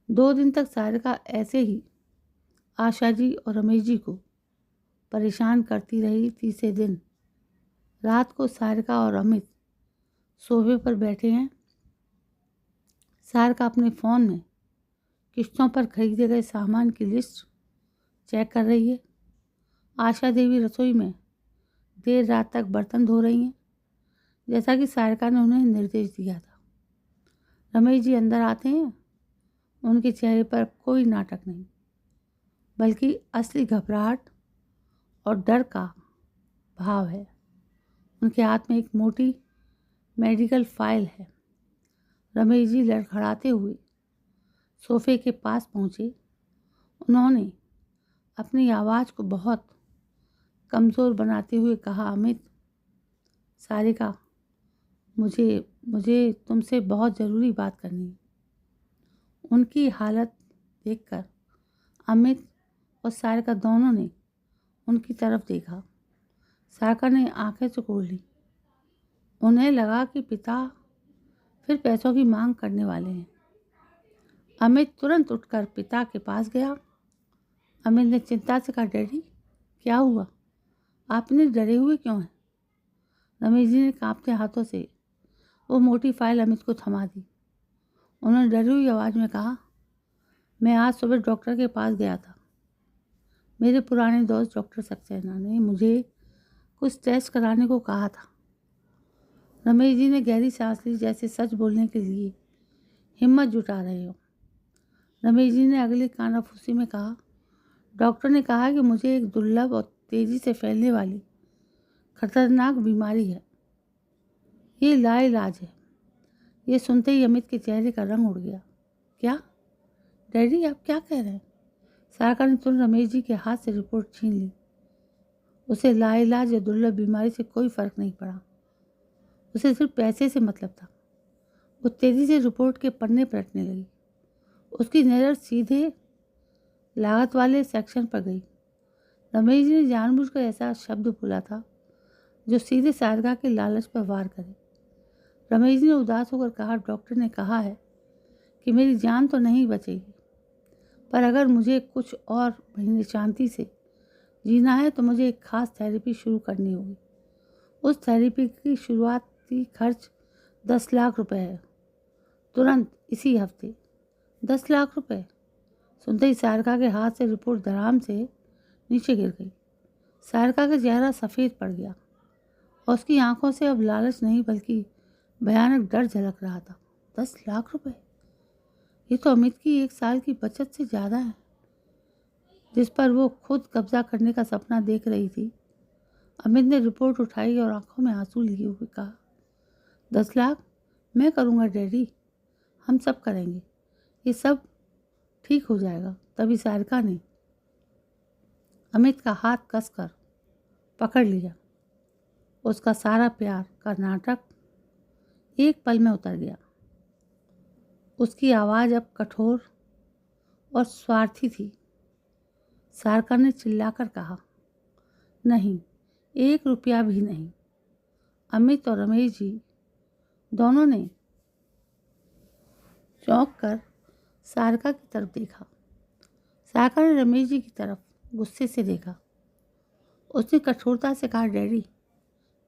2 दिन तक सारिका ऐसे ही आशा जी और रमेश जी को परेशान करती रही। तीसरे दिन रात को सारिका और अमित सोफे पर बैठे हैं। सारिका अपने फ़ोन में किश्तों पर खरीदे गए सामान की लिस्ट चेक कर रही है। आशा देवी रसोई में देर रात तक बर्तन धो रही हैं, जैसा कि सारिका ने उन्हें निर्देश दिया था। रमेश जी अंदर आते हैं। उनके चेहरे पर कोई नाटक नहीं, बल्कि असली घबराहट और डर का भाव है। उनके हाथ में एक मोटी मेडिकल फाइल है। रमेश जी लड़खड़ाते हुए सोफे के पास पहुंचे। उन्होंने अपनी आवाज़ को बहुत कमज़ोर बनाते हुए कहा, अमित, सारिका, मुझे मुझे तुमसे बहुत ज़रूरी बात करनी है। उनकी हालत देखकर अमित और सारिका दोनों ने उनकी तरफ देखा। सारिका ने आंखें सिकोड़ ली। उन्हें लगा कि पिता फिर पैसों की मांग करने वाले हैं। अमित तुरंत उठकर पिता के पास गया। अमित ने चिंता से कहा, डैडी, क्या हुआ? आप इतने डरे हुए क्यों हैं? रमेश जी ने कांपते हाथों से वो मोटी फाइल अमित को थमा दी। उन्होंने डरी हुई आवाज़ में कहा, मैं आज सुबह डॉक्टर के पास गया था। मेरे पुराने दोस्त डॉक्टर सक्सेना ने मुझे कुछ टेस्ट कराने को कहा था। रमेश जी ने गहरी सांस ली, जैसे सच बोलने के लिए हिम्मत जुटा रहे हो। रमेश जी ने अगली कानाफूसी में कहा, डॉक्टर ने कहा कि मुझे एक दुर्लभ और तेज़ी से फैलने वाली खतरनाक बीमारी है। ये लाइलाज है। ये सुनते ही अमित के चेहरे का रंग उड़ गया। क्या? डैडी, आप क्या कह रहे हैं? सारिका ने तुरंत रमेश जी के हाथ से रिपोर्ट छीन ली। उसे लाइलाज या दुर्लभ बीमारी से कोई फर्क नहीं पड़ा। उसे सिर्फ पैसे से मतलब था। वो तेज़ी से रिपोर्ट के पन्ने पलटने लगी। उसकी नज़र सीधे लागत वाले सेक्शन पर गई। रमेश जी ने जानबूझकर ऐसा शब्द बोला था जो सीधे सारिका के लालच पर वार करे। रमेश जी ने उदास होकर कहा, डॉक्टर ने कहा है कि मेरी जान तो नहीं बचेगी, पर अगर मुझे कुछ और महीने शांति से जीना है तो मुझे एक खास थेरेपी शुरू करनी होगी। उस थेरेपी की शुरुआती खर्च 10 लाख रुपए है। तुरंत, इसी हफ्ते। 10 लाख रुपए? सुनते ही सारिका के हाथ से रिपोर्ट धड़ाम से नीचे गिर गई। सारिका का चेहरा सफ़ेद पड़ गया और उसकी आंखों से अब लालच नहीं बल्कि भयानक डर झलक रहा था। 10 लाख रुपए? ये तो अमित की 1 साल की बचत से ज़्यादा है, जिस पर वो खुद कब्जा करने का सपना देख रही थी। अमित ने रिपोर्ट उठाई और आंखों में आंसू लिए हुए कहा, 10 लाख? मैं करूँगा डैडी, हम सब करेंगे। ये सब ठीक हो जाएगा। तभी सारिका ने अमित का हाथ कसकर पकड़ लिया। उसका सारा प्यार का नाटक एक पल में उतर गया। उसकी आवाज़ अब कठोर और स्वार्थी थी। सारिका ने चिल्लाकर कहा, नहीं, 1 रुपया भी नहीं। अमित और रमेश जी दोनों ने चौंक कर सारिका की तरफ देखा। सारिका ने रमेश जी की तरफ गुस्से से देखा। उसने कठोरता से कहा, डैडी,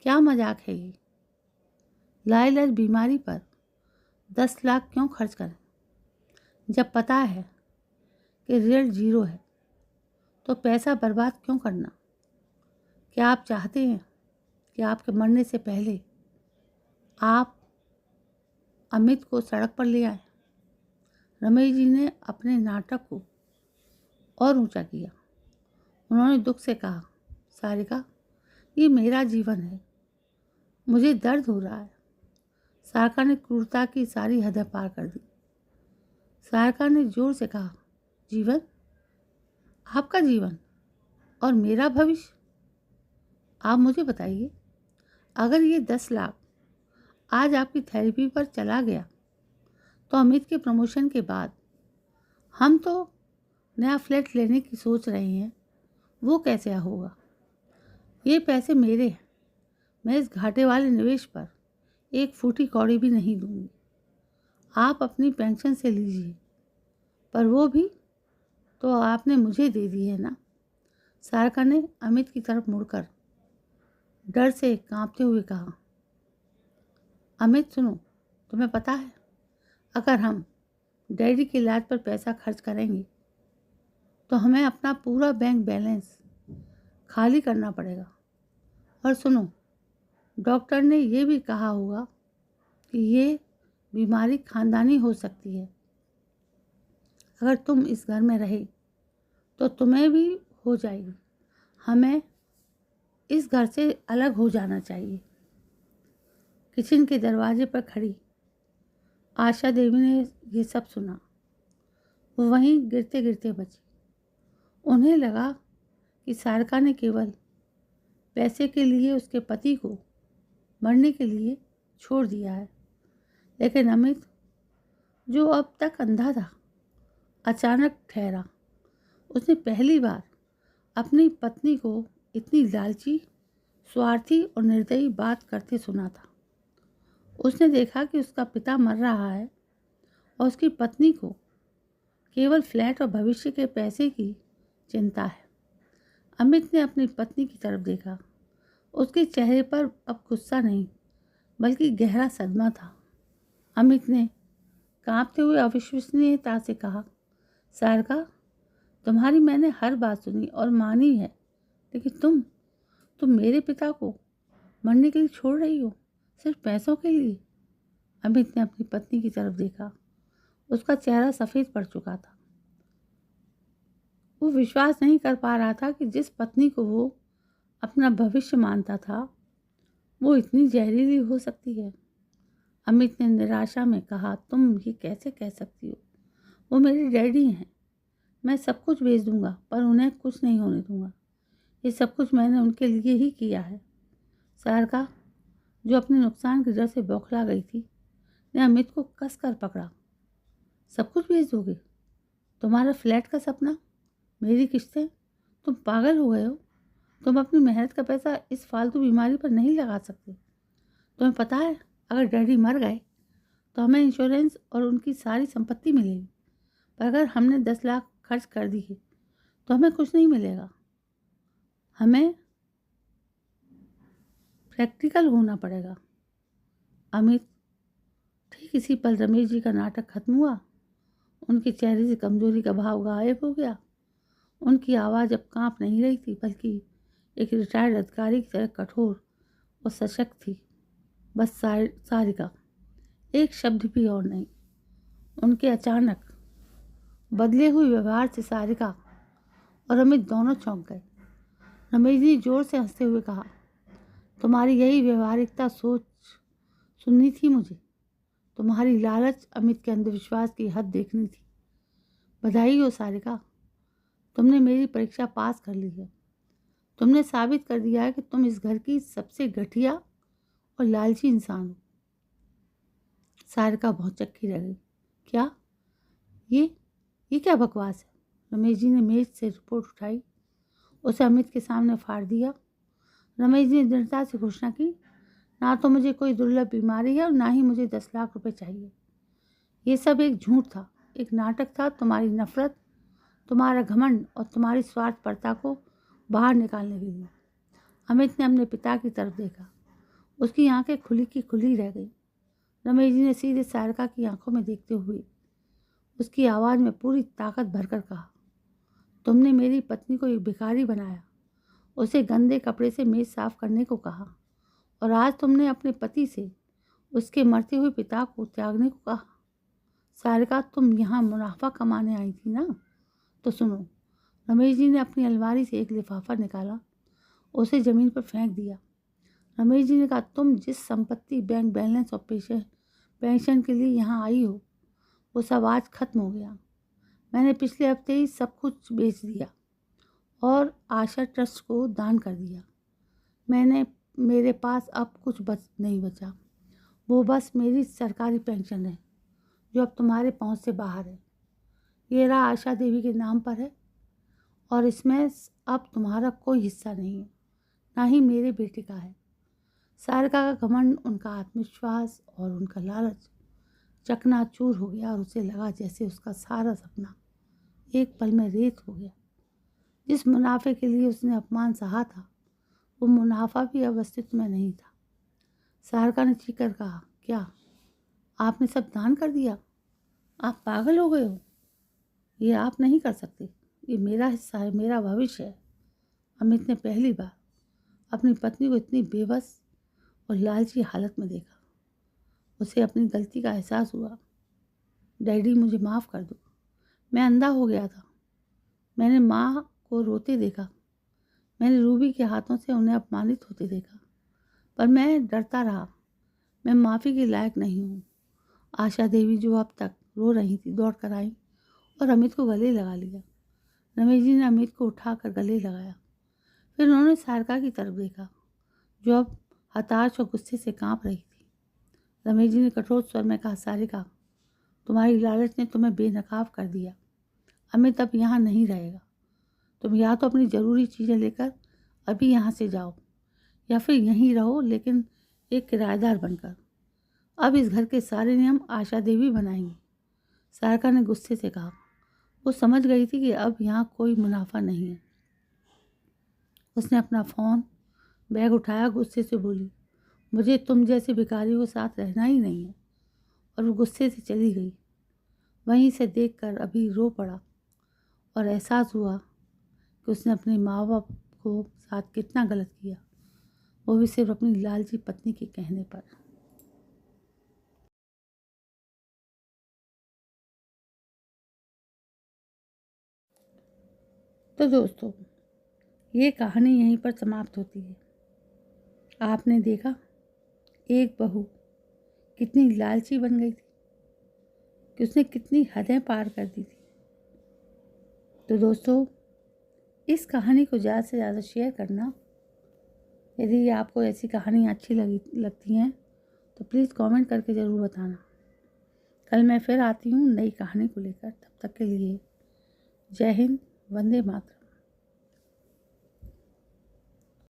क्या मजाक है ये? लाइलाज बीमारी पर 10 लाख क्यों खर्च करें जब पता है कि रिजल्ट 0 है? तो पैसा बर्बाद क्यों करना? क्या आप चाहते हैं कि आपके मरने से पहले आप अमित को सड़क पर ले आए? रमेश जी ने अपने नाटक को और ऊंचा किया। उन्होंने दुख से कहा, सारिका, ये मेरा जीवन है, मुझे दर्द हो रहा है। सारिका ने क्रूरता की सारी हदें पार कर दी। सारिका ने जोर से कहा, जीवन? आपका जीवन और मेरा भविष्य? आप मुझे बताइए, अगर ये 10 लाख आज आपकी थेरेपी पर चला गया तो अमित के प्रमोशन के बाद हम तो नया फ्लैट लेने की सोच रहे हैं, वो कैसे होगा? ये पैसे मेरे हैं। मैं इस घाटे वाले निवेश पर 1 फूटी कौड़ी भी नहीं दूंगी। आप अपनी पेंशन से लीजिए, पर वो भी तो आपने मुझे दे दी है ना। सारिका ने अमित की तरफ मुड़कर डर से कांपते हुए कहा, अमित सुनो, तुम्हें पता है अगर हम डैडी के इलाज पर पैसा खर्च करेंगे तो हमें अपना पूरा बैंक बैलेंस खाली करना पड़ेगा। और सुनो, डॉक्टर ने ये भी कहा होगा कि ये बीमारी खानदानी हो सकती है। अगर तुम इस घर में रहे तो तुम्हें भी हो जाएगी। हमें इस घर से अलग हो जाना चाहिए। किचन के दरवाजे पर खड़ी आशा देवी ने ये सब सुना। वो वहीं गिरते गिरते बची। उन्हें लगा कि सारिका ने केवल पैसे के लिए उसके पति को मरने के लिए छोड़ दिया है, लेकिन अमित, जो अब तक अंधा था, अचानक ठहरा। उसने पहली बार अपनी पत्नी को इतनी लालची, स्वार्थी और निर्दयी बात करते सुना था। उसने देखा कि उसका पिता मर रहा है और उसकी पत्नी को केवल फ्लैट और भविष्य के पैसे की चिंता है। अमित ने अपनी पत्नी की तरफ देखा। उसके चेहरे पर अब गुस्सा नहीं, बल्कि गहरा सदमा था। अमित ने कांपते हुए अविश्वसनीयता से कहा, सारिका, तुम्हारी मैंने हर बात सुनी और मानी है, लेकिन तुम मेरे पिता को मरने के लिए छोड़ रही हो, सिर्फ पैसों के लिए। अमित ने अपनी पत्नी की तरफ देखा। उसका चेहरा सफ़ेद पड़ चुका था। वो विश्वास नहीं कर पा रहा था कि जिस पत्नी को वो अपना भविष्य मानता था, वो इतनी जहरीली हो सकती है। अमित ने निराशा में कहा, तुम ये कैसे कह सकती हो? वो मेरे डैडी हैं। मैं सब कुछ बेच दूंगा, पर उन्हें कुछ नहीं होने दूंगा। ये सब कुछ मैंने उनके लिए ही किया है। सारिका, जो अपने नुकसान की डर से बौखला गई थी, ने अमित को कस कर पकड़ा। सब कुछ बेच दोगे? तुम्हारा फ्लैट का सपना, मेरी किस्तें? तुम पागल हो गए हो? तुम अपनी मेहनत का पैसा इस फालतू बीमारी पर नहीं लगा सकते। तुम्हें पता है, अगर डैडी मर गए तो हमें इंश्योरेंस और उनकी सारी संपत्ति मिलेगी, पर अगर हमने 10 लाख खर्च कर दिए तो हमें कुछ नहीं मिलेगा। हमें प्रैक्टिकल होना पड़ेगा। अमित, ठीक इसी पल रमेश जी का नाटक खत्म हुआ। उनके चेहरे से कमजोरी का भाव गायब हो गया। उनकी आवाज़ अब कांप नहीं रही थी, बल्कि एक रिटायर्ड अधिकारी की तरह कठोर और सशक्त थी। बस सारिका, एक शब्द भी और नहीं। उनके अचानक बदले हुए व्यवहार से सारिका और अमित दोनों चौंक गए। रमेश जी जोर से हंसते हुए कहा, तुम्हारी यही व्यवहारिकता सोच सुननी थी मुझे। तुम्हारी लालच, अमित के अंधविश्वास की हद देखनी थी। बधाई हो सारिका, तुमने मेरी परीक्षा पास कर ली है। तुमने साबित कर दिया है कि तुम इस घर की सबसे घटिया और लालची इंसान हो। सारिका भौचक्की रह गई। क्या? ये क्या बकवास है? रमेश जी ने मेज से रिपोर्ट उठाई, उसे अमित के सामने फाड़ दिया। रमेश जी ने दृढ़ता से घोषणा की, ना तो मुझे कोई दुर्लभ बीमारी है और ना ही मुझे 10 लाख रुपए चाहिए। ये सब एक झूठ था, एक नाटक था। तुम्हारी नफरत, तुम्हारा घमंड और तुम्हारी स्वार्थपरता को बाहर निकालने के लिए। अमित ने अपने पिता की तरफ देखा। उसकी आंखें खुली की खुली रह गई। रमेश जी ने सीधे सारिका की आंखों में देखते हुए उसकी आवाज़ में पूरी ताकत भरकर कहा, तुमने मेरी पत्नी को एक भिखारी बनाया, उसे गंदे कपड़े से मेज साफ करने को कहा, और आज तुमने अपने पति से उसके मरते हुए पिता को त्यागने को कहा। सारिका, तुम यहाँ मुनाफा कमाने आई थी ना? तो सुनो। रमेश जी ने अपनी अलमारी से एक लिफाफा निकाला, उसे ज़मीन पर फेंक दिया। रमेश जी ने कहा, तुम जिस संपत्ति, बैंक बैलेंस और पेंशन के लिए यहाँ आई हो, वो सब आज खत्म हो गया। मैंने पिछले हफ्ते ही सब कुछ बेच दिया और आशा ट्रस्ट को दान कर दिया। मेरे पास अब कुछ नहीं बचा। वो बस मेरी सरकारी पेंशन है, जो अब तुम्हारे पहुंच से बाहर है। ये रहा आशा देवी के नाम पर है और इसमें अब तुम्हारा कोई हिस्सा नहीं है, ना ही मेरे बेटे का है। सारिका का घमंड, उनका आत्मविश्वास और उनका लालच चकनाचूर हो गया और उसे लगा जैसे उसका सारा सपना एक पल में रेत हो गया। जिस मुनाफे के लिए उसने अपमान सहा था, वो मुनाफा भी अब अस्तित्व में नहीं था। सारिका ने चीख कर कहा, क्या आपने सब दान कर दिया? आप पागल हो गए हो? ये आप नहीं कर सकते। ये मेरा हिस्सा है, मेरा भविष्य है। अमित ने पहली बार अपनी पत्नी को इतनी बेबस और लालची हालत में देखा। उसे अपनी गलती का एहसास हुआ। डैडी, मुझे माफ़ कर दो। मैं अंधा हो गया था। मैंने माँ को रोते देखा। मैंने रूबी के हाथों से उन्हें अपमानित होते देखा, पर मैं डरता रहा। मैं माफ़ी के लायक नहीं हूँ। आशा देवी, जो अब तक रो रही थी, दौड़ कर आई और अमित को गले लगा लिया। रमेश जी ने अमित को उठाकर गले लगाया। फिर उन्होंने सारिका की तरफ देखा, जो अब हताश और गुस्से से कांप रही थी। रमेश जी ने कठोर स्वर में कहा, सारिका, तुम्हारी लालच ने तुम्हें बेनकाब कर दिया। अमित अब यहाँ नहीं रहेगा। तुम या तो अपनी ज़रूरी चीज़ें लेकर अभी यहाँ से जाओ, या फिर यहीं रहो, लेकिन एक किराएदार बनकर। अब इस घर के सारे नियम आशा देवी बनाएंगी। सारिका ने गुस्से से कहा। वो समझ गई थी कि अब यहाँ कोई मुनाफा नहीं है। उसने अपना फ़ोन बैग उठाया, गुस्से से बोली, मुझे तुम जैसे भिखारियों के साथ रहना ही नहीं है। और वो गुस्से से चली गई। वहीं से देखकर अभी रो पड़ा और एहसास हुआ कि उसने अपने माँ बाप को साथ कितना गलत किया, वो भी सिर्फ अपनी लालची पत्नी के कहने पर। तो दोस्तों, ये कहानी यहीं पर समाप्त होती है। आपने देखा एक बहू कितनी लालची बन गई थी, कि उसने कितनी हदें पार कर दी थी। तो दोस्तों, इस कहानी को ज़्यादा से ज़्यादा शेयर करना। यदि आपको ऐसी कहानियाँ अच्छी लगती हैं तो प्लीज़ कमेंट करके ज़रूर बताना। कल मैं फिर आती हूँ नई कहानी को लेकर। तब तक के लिए जय हिंद, वंदे मातरम।